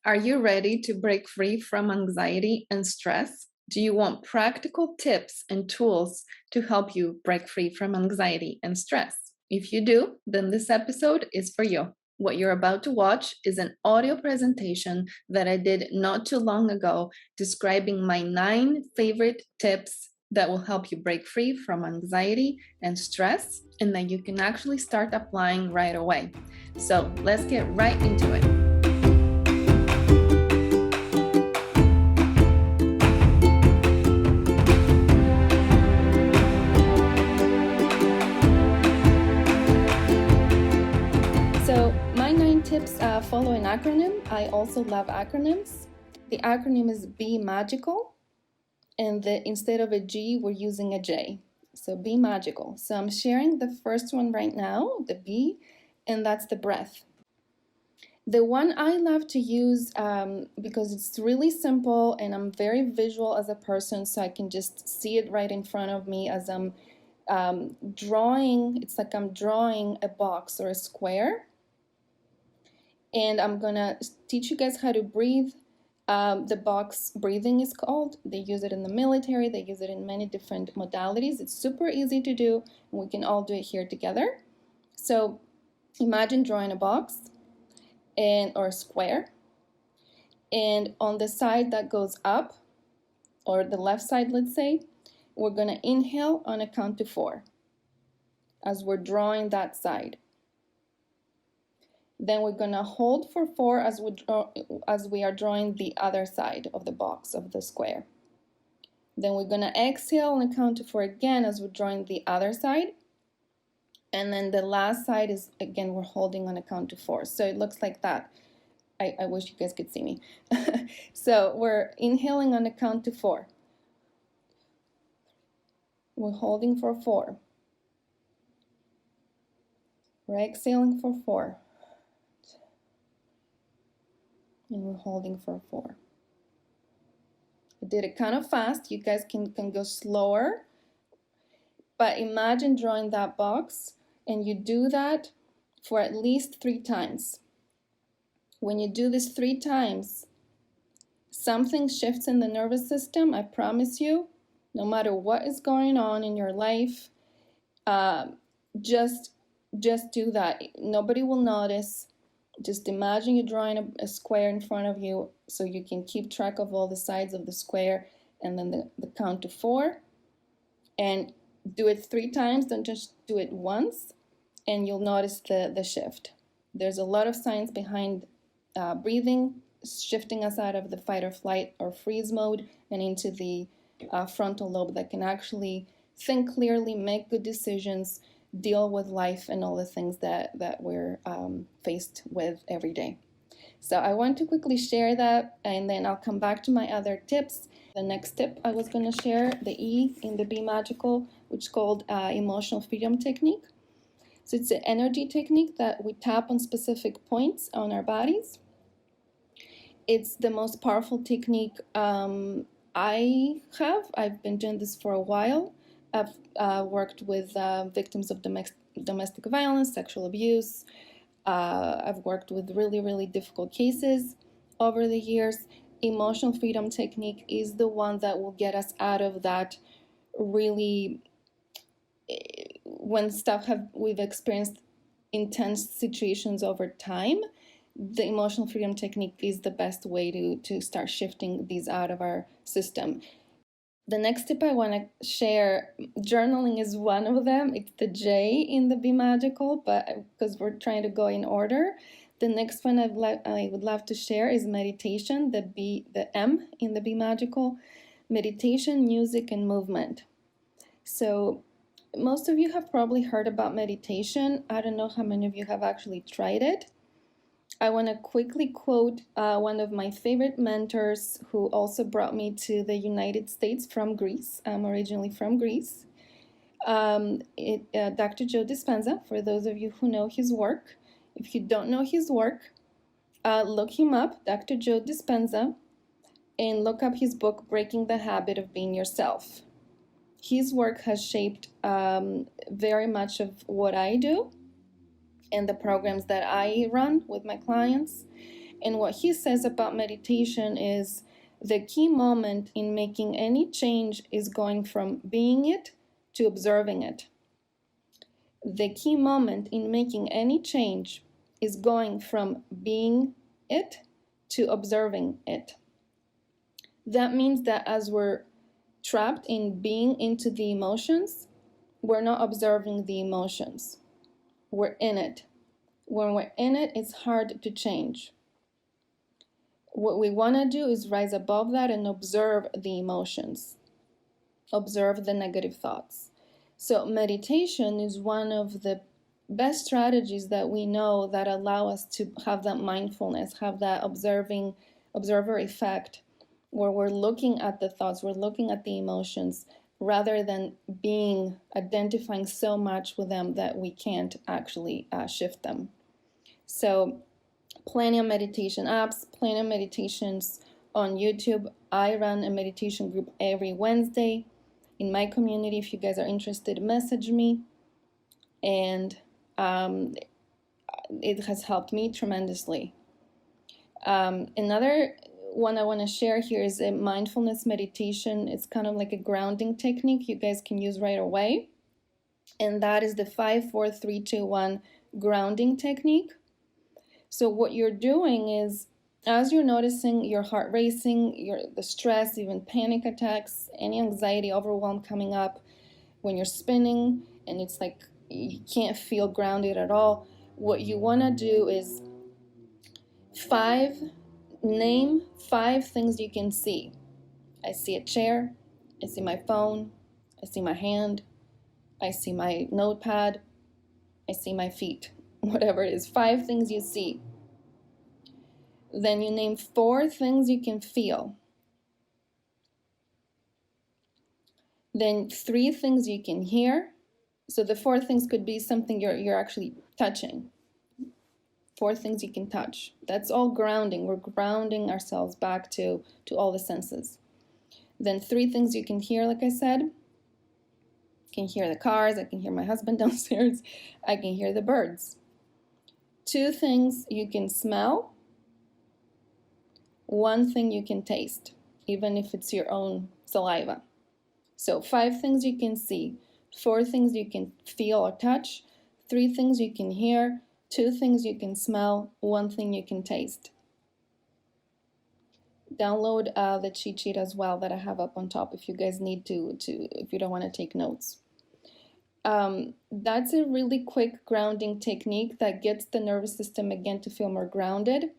Are you ready to break free from anxiety and stress? Do you want practical tips and tools to help you break free from anxiety and stress? If you do, then this episode is for you. What you're about to watch is an audio presentation that I did not too long ago describing my 9 favorite tips that will help you break free from anxiety and stress and that you can actually start applying right away. So let's get right into it. So my 9 tips follow an acronym. I also love acronyms. The acronym is Be Magical, and instead of a G, we're using a J. So Be Magical. So I'm sharing the first one right now, the B, and that's the breath. The one I love to use because it's really simple and I'm very visual as a person, so I can just see it right in front of me as I'm drawing. It's like I'm drawing a box or a square. And I'm gonna teach you guys how to breathe. The box breathing is called. They use it in the military. They use it in many different modalities. It's super easy to do, and we can all do it here together. So imagine drawing a box or a square, and on the side that goes up, or the left side, let's say, we're gonna inhale on a count to 4 as we're drawing that side. Then we're gonna hold for 4 as we are drawing the other side of the box, of the square. Then we're gonna exhale on a count to 4 again as we're drawing the other side. And then the last side is, again, we're holding on a count to 4. So it looks like that. I wish you guys could see me. So we're inhaling on a count to 4. We're holding for 4. We're exhaling for 4. And we're holding for 4. I did it kind of fast. You guys can go slower. But imagine drawing that box, and you do that for at least 3 times. When you do this 3 times, something shifts in the nervous system, I promise you. No matter what is going on in your life, just do that. Nobody will notice. Just imagine you're drawing a square in front of you so you can keep track of all the sides of the square, and then the count to 4. And do it 3 times, don't just do it once, and you'll notice the shift. There's a lot of science behind breathing, shifting us out of the fight or flight or freeze mode and into the frontal lobe that can actually think clearly, make good decisions, deal with life and all the things that we're faced with every day. So I want to quickly share that, and then I'll come back to my other tips. The next tip I was going to share, the E in the Be Magical, which is called Emotional Freedom Technique. So it's an energy technique that we tap on specific points on our bodies. It's the most powerful technique I have. I've been doing this for a while. I've worked with victims of domestic violence, sexual abuse. I've worked with really, really difficult cases over the years. Emotional freedom technique is the one that will get us out of that really, when we've experienced intense situations over time. The emotional freedom technique is the best way to start shifting these out of our system. The next tip I want to share, journaling is one of them. It's the J in the Be Magical, but because we're trying to go in order. The next one I would love to share is meditation, the M in the Be Magical. Meditation, music, and movement. So most of you have probably heard about meditation. I don't know how many of you have actually tried it. I want to quickly quote one of my favorite mentors who also brought me to the United States from Greece. I'm originally from Greece. Dr. Joe Dispenza, for those of you who know his work. If you don't know his work, look him up, Dr. Joe Dispenza, and look up his book, Breaking the Habit of Being Yourself. His work has shaped very much of what I do and the programs that I run with my clients. And what he says about meditation is the key moment in making any change is going from being it to observing it. The key moment in making any change is going from being it to observing it. That means that as we're trapped in being into the emotions, we're not observing the emotions. We're in it. When we're in it, it's hard to change. What we want to do is rise above that and observe the emotions. Observe the negative thoughts. So meditation is one of the best strategies that we know that allow us to have that mindfulness, have that observer effect, where we're looking at the thoughts, we're looking at the emotions, rather than identifying so much with them that we can't actually shift them. So plenty of meditation apps, plenty of meditations on YouTube. I run a meditation group every Wednesday in my community. If you guys are interested, message me. And it has helped me tremendously. Another one I want to share here is a mindfulness meditation. It's kind of like a grounding technique you guys can use right away. And that is the 5, 4, 3, 2, 1 grounding technique. So what you're doing is, as you're noticing your heart racing, the stress, even panic attacks, any anxiety, overwhelm coming up, when you're spinning and it's like you can't feel grounded at all, what you want to do is name 5 things you can see. I see a chair, I see my phone, I see my hand, I see my notepad, I see my feet, whatever it is, 5 things you see. Then you name 4 things you can feel. Then 3 things you can hear. So the 4 things could be something you're actually touching. 4 things you can touch. That's all grounding. We're grounding ourselves back to all the senses. Then 3 things you can hear, like I said. I can hear the cars. I can hear my husband downstairs. I can hear the birds. 2 things you can smell. 1 thing you can taste, even if it's your own saliva. So 5 things you can see, 4 things you can feel or touch, 3 things you can hear, 2 things you can smell, 1 thing you can taste. Download the cheat sheet as well that I have up on top if you guys need to if you don't want to take notes. That's a really quick grounding technique that gets the nervous system again to feel more grounded.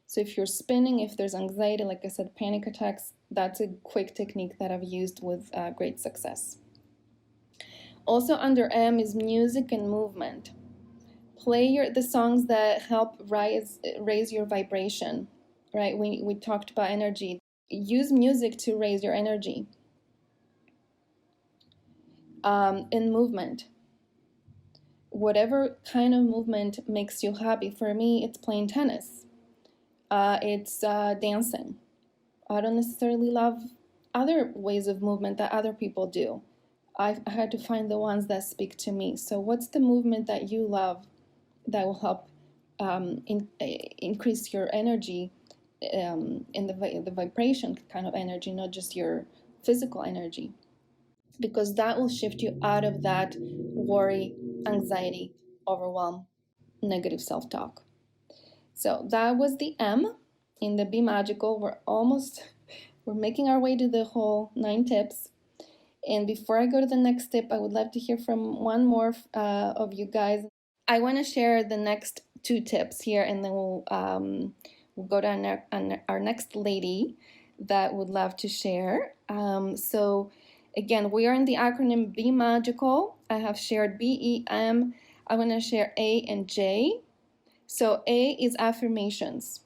So if you're spinning, if there's anxiety, like I said, panic attacks, that's a quick technique that I've used with great success. Also under M is music and movement. Play the songs that help raise your vibration, right? We talked about energy. Use music to raise your energy. And movement. Whatever kind of movement makes you happy. For me, it's playing tennis. It's dancing. I don't necessarily love other ways of movement that other people do. I had to find the ones that speak to me. So what's the movement that you love that will help increase your energy in the vibration kind of energy, not just your physical energy? Because that will shift you out of that worry, anxiety, overwhelm, negative self-talk. So that was the M in the Be Magical. We're making our way to the whole 9 tips. And before I go to the next tip, I would love to hear from one more of you guys. I want to share the next 2 tips here, and then we'll go to our next lady that would love to share. So again, we are in the acronym Be Magical. I have shared BEM. I'm going to share A and J. So A is affirmations.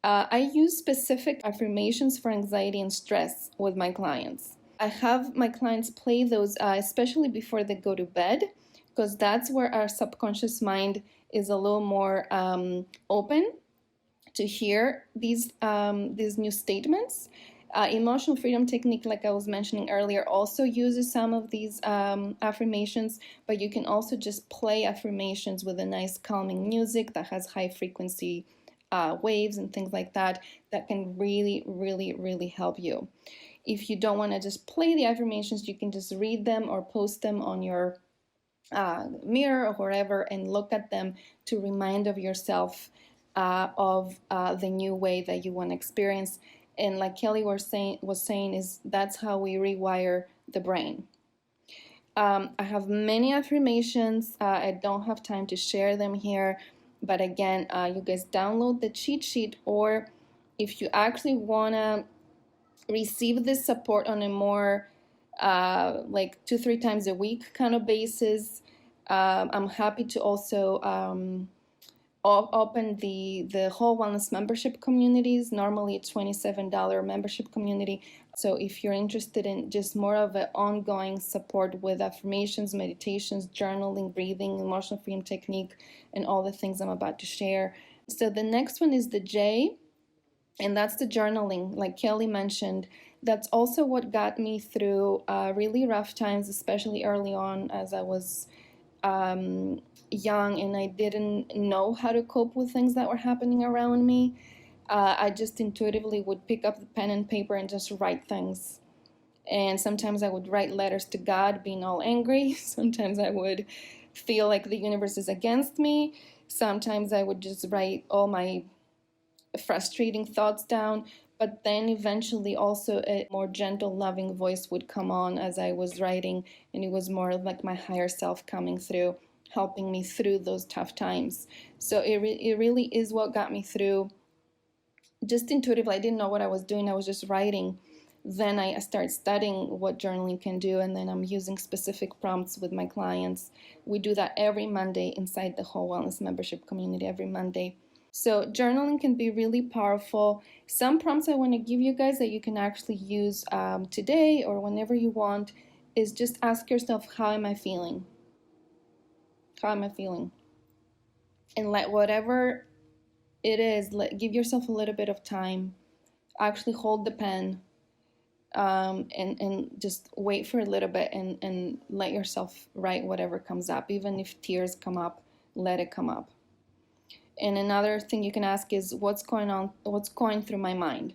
I use specific affirmations for anxiety and stress with my clients. I have my clients play those, especially before they go to bed, because that's where our subconscious mind is a little more open to hear these new statements. Emotional freedom technique, like I was mentioning earlier, also uses some of these affirmations, but you can also just play affirmations with a nice calming music that has high frequency waves and things like that can really, really, really help you. If you don't want to just play the affirmations, you can just read them or post them on your mirror or wherever and look at them to remind of yourself of the new way that you want to experience. And like Kelly was saying, is that's how we rewire the brain. I have many affirmations. I don't have time to share them here, but again, you guys download the cheat sheet, or if you actually want to receive this support on a more like 2-3 times a week kind of basis, I'm happy to also open the whole wellness membership communities. Normally it's $27 membership community. So if you're interested in just more of an ongoing support with affirmations, meditations, journaling, breathing, emotional freedom technique, and all the things I'm about to share. So the next one is the J, and that's the journaling. Like Kelly mentioned, that's also what got me through really rough times, especially early on as I was young and I didn't know how to cope with things that were happening around me. I just intuitively would pick up the pen and paper and just write things. And sometimes I would write letters to God being all angry. Sometimes I would feel like the universe is against me. Sometimes I would just write all my frustrating thoughts down. But then eventually also a more gentle, loving voice would come on as I was writing, and it was more like my higher self coming through, helping me through those tough times. So it really is what got me through. Just intuitively, I didn't know what I was doing. I was just writing. Then I started studying what journaling can do, and then I'm using specific prompts with my clients. We do that every Monday inside the whole wellness membership community, every Monday. So journaling can be really powerful. Some prompts I want to give you guys that you can actually use today or whenever you want is just ask yourself, how am I feeling? How am I feeling? And let whatever it is, give yourself a little bit of time. Actually hold the pen and just wait for a little bit and let yourself write whatever comes up. Even if tears come up, let it come up. And another thing you can ask is, what's going through my mind?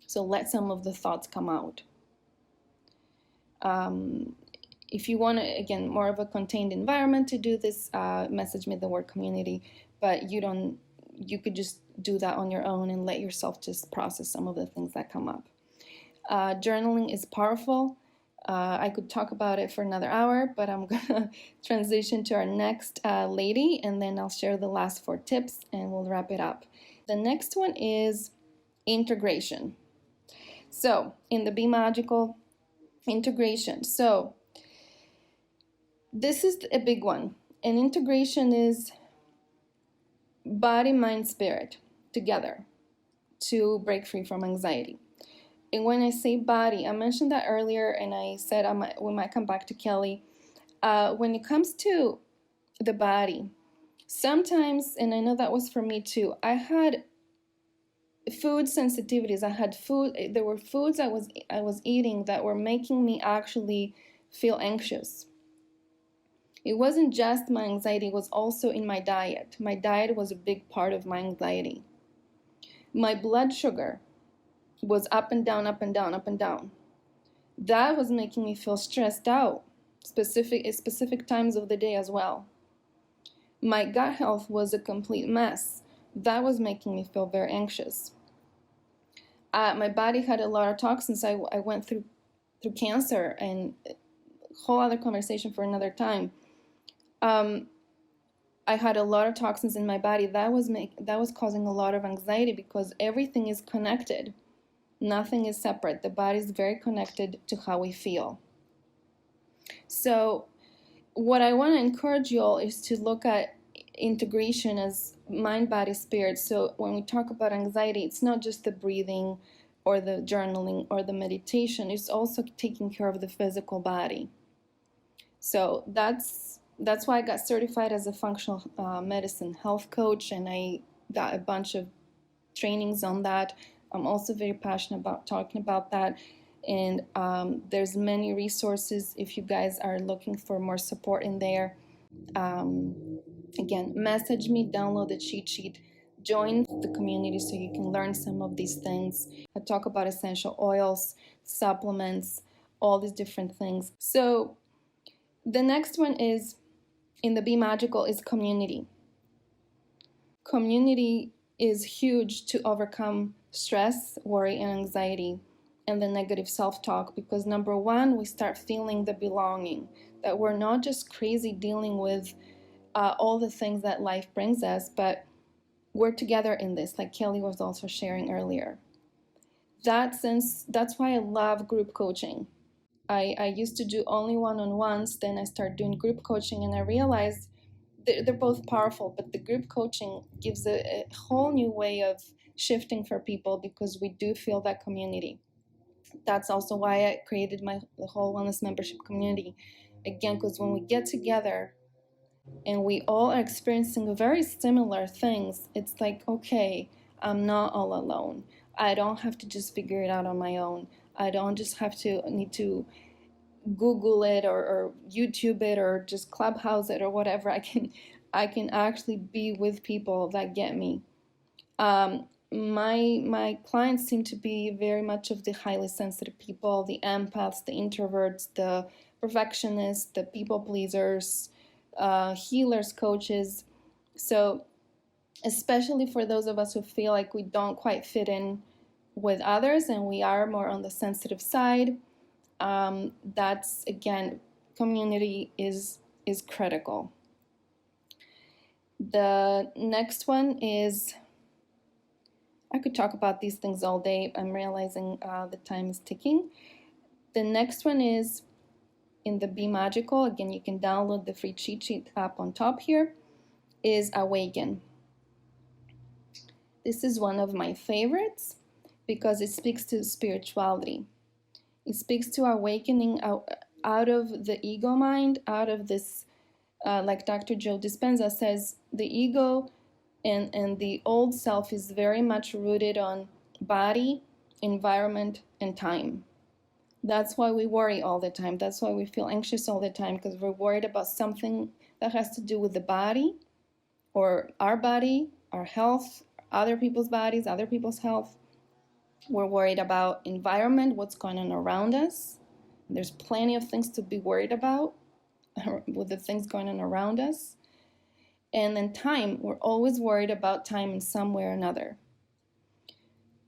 So let some of the thoughts come out. If you want to, again, more of a contained environment to do this, message me the word community, but you could just do that on your own and let yourself just process some of the things that come up. Journaling is powerful. I could talk about it for another hour, but I'm gonna transition to our next lady, and then I'll share the last 4 tips and we'll wrap it up. The next one is integration. So in the Be Magical, integration. So this is a big one. And integration is body, mind, spirit together to break free from anxiety. And when I say body, I mentioned that earlier, and I said we might come back to Kelly. When it comes to the body, sometimes, and I know that was for me too, I had food sensitivities. There were foods I was eating that were making me actually feel anxious. It wasn't just my anxiety, it was also in my diet. My diet was a big part of my anxiety. My blood sugar was up and down, up and down, up and down. That was making me feel stressed out, specific times of the day as well. My gut health was a complete mess. That was making me feel very anxious. My body had a lot of toxins. I went through cancer, and a whole other conversation for another time. I had a lot of toxins in my body. That was causing a lot of anxiety because everything is connected. Nothing is separate. The body is very connected to how we feel. So what I want to encourage you all is to look at integration as mind, body, spirit. So when we talk about anxiety, it's not just the breathing or the journaling or the meditation. It's also taking care of the physical body. So that's why I got certified as a functional medicine health coach, and I got a bunch of trainings on that. I'm also very passionate about talking about that, and there's many resources if you guys are looking for more support in there. Again, message me, download the cheat sheet. join the community so you can learn some of these things. I talk about essential oils, supplements, all these different things. So the next one is in the Be Magical is community. Community is huge to overcome stress, worry, and anxiety and the negative self-talk, because number one, we start feeling the belonging, that we're not just crazy dealing with all the things that life brings us, but we're together in this, like Kelly was also sharing earlier. That's why I love group coaching. I used to do only one-on-ones, then I started doing group coaching, and I realized they're both powerful, but the group coaching gives a whole new way of shifting for people because we do feel that community. That's also why I created the whole wellness membership community. Again, because when we get together and we all are experiencing very similar things, it's like, okay, I'm not all alone. I don't have to just figure it out on my own. I don't just need to Google it or YouTube it or just Clubhouse it or whatever. I can actually be with people that get me. My clients seem to be very much of the highly sensitive people, the empaths, the introverts, the perfectionists, the people pleasers, healers, coaches. So especially for those of us who feel like we don't quite fit in with others and we are more on the sensitive side, that's, again, community is critical. The next one is, I could talk about these things all day. I'm realizing the time is ticking. The next one is in the Be Magical. Again, you can download the free cheat sheet app on top here, is Awaken. This is one of my favorites because it speaks to spirituality. It speaks to awakening out of the ego mind, out of this, like Dr. Joe Dispenza says, the ego and the old self is very much rooted on body, environment, and time. That's why we worry all the time. That's why we feel anxious all the time, because we're worried about something that has to do with the body or our health, other people's bodies, other people's health. We're worried about environment, what's going on around us. There's plenty of things to be worried about with the things going on around us. And then time, we're always worried about time in some way or another.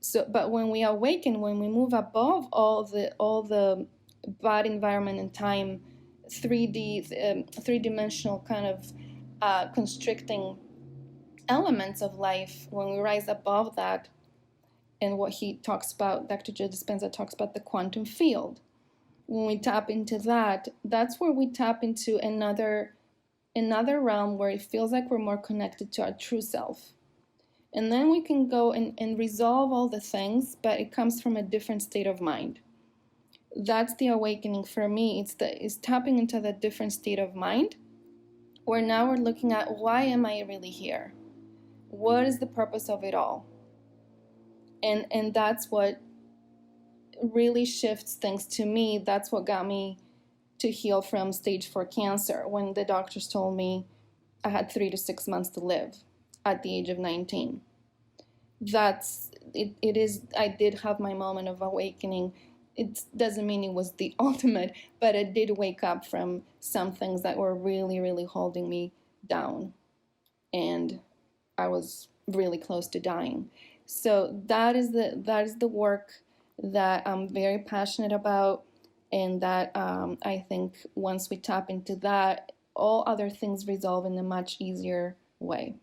So, but when we awaken, when we move above all the body, environment, and time, 3D, three-dimensional kind of constricting elements of life, when we rise above that, and what he talks about, Dr. Joe Dispenza talks about the quantum field. When we tap into that, that's where we tap into another realm where it feels like we're more connected to our true self. And then we can go and resolve all the things, but it comes from a different state of mind. That's the awakening for me. It's tapping into that different state of mind, where now we're looking at, why am I really here? What is the purpose of it all? And that's what really shifts things to me. That's what got me to heal from stage 4 cancer, when the doctors told me I had 3 to 6 months to live at the age of 19. I did have my moment of awakening. It doesn't mean it was the ultimate, but it did wake up from some things that were really, really holding me down. And I was really close to dying. So that is the work that I'm very passionate about, and that I think once we tap into that, all other things resolve in a much easier way.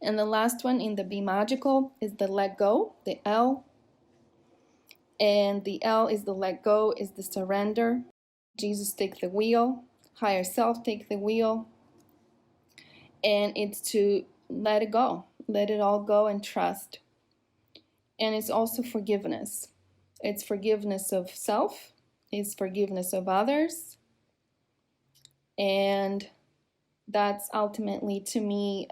And the last one in the Be Magical is the let go, the L. And the L is the let go, is the surrender. Jesus take the wheel, higher self take the wheel. And it's to let it go, let it all go and trust. And it's also forgiveness. It's forgiveness of self, it's forgiveness of others. And that's ultimately, to me,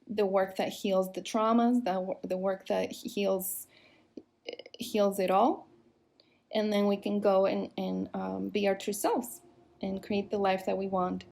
the work that heals the traumas, the work that heals it all. And then we can go and be our true selves and create the life that we want.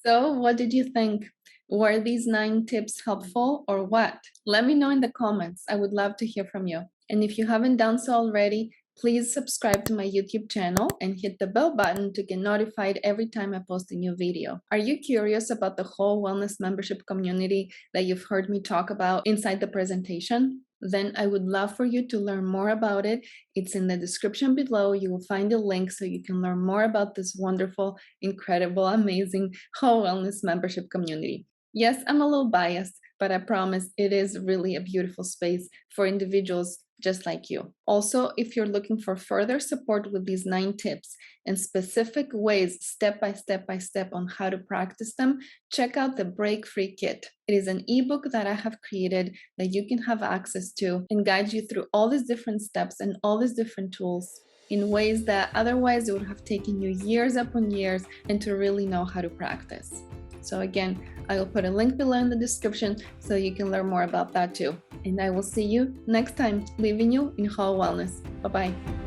So what did you think? Were these 9 tips helpful or what? Let me know in the comments. I would love to hear from you. And if you haven't done so already, please subscribe to my YouTube channel and hit the bell button to get notified every time I post a new video. Are you curious about the whole wellness membership community that you've heard me talk about inside the presentation? Then I would love for you to learn more about it. It's in the description below. You will find a link so you can learn more about this wonderful, incredible, amazing whole wellness membership community. Yes, I'm a little biased, but I promise it is really a beautiful space for individuals just like you. Also, if you're looking for further support with these 9 tips and specific ways, step by step on how to practice them, check out the Break Free Kit. It is an ebook that I have created that you can have access to and guide you through all these different steps and all these different tools in ways that otherwise it would have taken you years upon years and to really know how to practice. So again, I will put a link below in the description so you can learn more about that too. And I will see you next time, leaving you in whole wellness. Bye-bye.